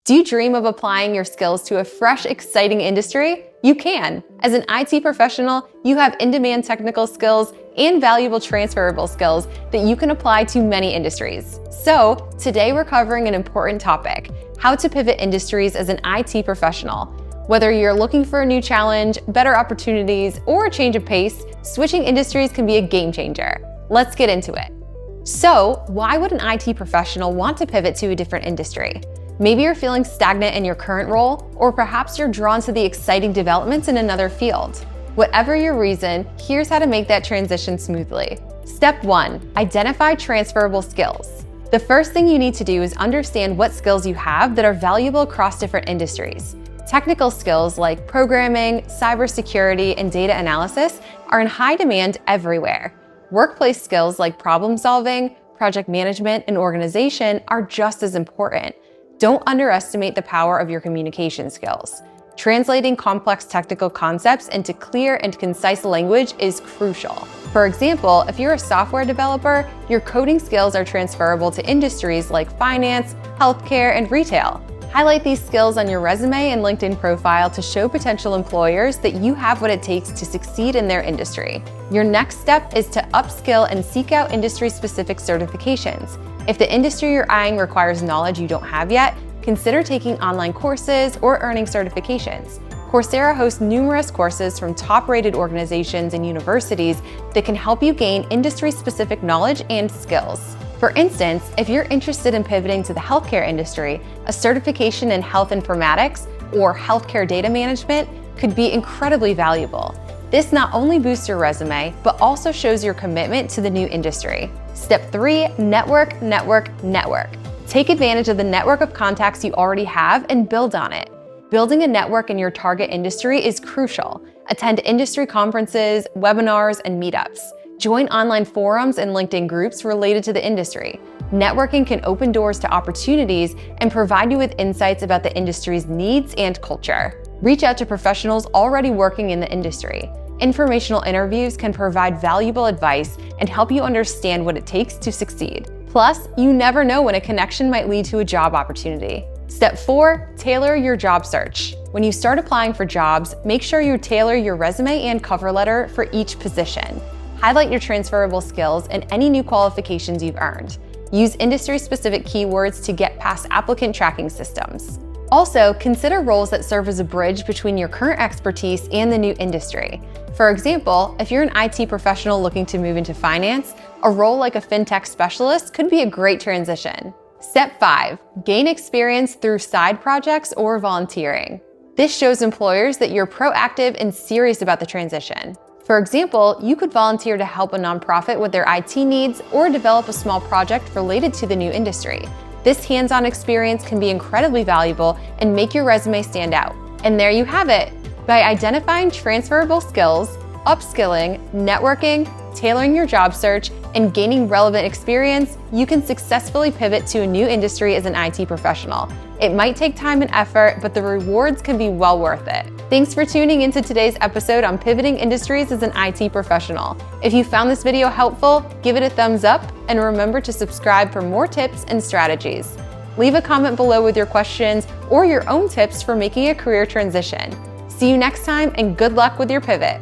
Do you dream of applying your skills to a fresh, exciting industry? You can. As an IT professional, you have in-demand technical skills and valuable transferable skills that you can apply to many industries. So, today we're covering an important topic: how to pivot industries as an IT professional. Whether you're looking for a new challenge, better opportunities, or a change of pace, switching industries can be a game changer. Let's get into it. So, why would an IT professional want to pivot to a different industry? Maybe you're feeling stagnant in your current role, or perhaps you're drawn to the exciting developments in another field. Whatever your reason, here's how to make that transition smoothly. Step 1. Identify transferable skills. The first thing you need to do is understand what skills you have that are valuable across different industries. Technical skills like programming, cybersecurity, and data analysis are in high demand everywhere. Workplace skills like problem solving, project management, and organization are just as important. Don't underestimate the power of your communication skills. Translating complex technical concepts into clear and concise language is crucial. For example, if you're a software developer, your coding skills are transferable to industries like finance, healthcare, and retail. Highlight these skills on your resume and LinkedIn profile to show potential employers that you have what it takes to succeed in their industry. Your next step is to upskill and seek out industry-specific certifications. If the industry you're eyeing requires knowledge you don't have yet, consider taking online courses or earning certifications. Coursera hosts numerous courses from top-rated organizations and universities that can help you gain industry-specific knowledge and skills. For instance, if you're interested in pivoting to the healthcare industry, a certification in health informatics or healthcare data management could be incredibly valuable. This not only boosts your resume, but also shows your commitment to the new industry. Step 3, network, network, network. Take advantage of the network of contacts you already have and build on it. Building a network in your target industry is crucial. Attend industry conferences, webinars, and meetups. Join online forums and LinkedIn groups related to the industry. Networking can open doors to opportunities and provide you with insights about the industry's needs and culture. Reach out to professionals already working in the industry. Informational interviews can provide valuable advice and help you understand what it takes to succeed. Plus, you never know when a connection might lead to a job opportunity. Step 4, tailor your job search. When you start applying for jobs, make sure you tailor your resume and cover letter for each position. Highlight your transferable skills and any new qualifications you've earned. Use industry-specific keywords to get past applicant tracking systems. Also, consider roles that serve as a bridge between your current expertise and the new industry. For example, if you're an IT professional looking to move into finance, a role like a fintech specialist could be a great transition. Step 5, gain experience through side projects or volunteering. This shows employers that you're proactive and serious about the transition. For example, you could volunteer to help a nonprofit with their IT needs or develop a small project related to the new industry. This hands-on experience can be incredibly valuable and make your resume stand out. And there you have it. By identifying transferable skills, upskilling, networking, tailoring your job search, and gaining relevant experience, you can successfully pivot to a new industry as an IT professional. It might take time and effort, but the rewards can be well worth it. Thanks for tuning into today's episode on pivoting industries as an IT professional. If you found this video helpful, give it a thumbs up and remember to subscribe for more tips and strategies. Leave a comment below with your questions or your own tips for making a career transition. See you next time and good luck with your pivot.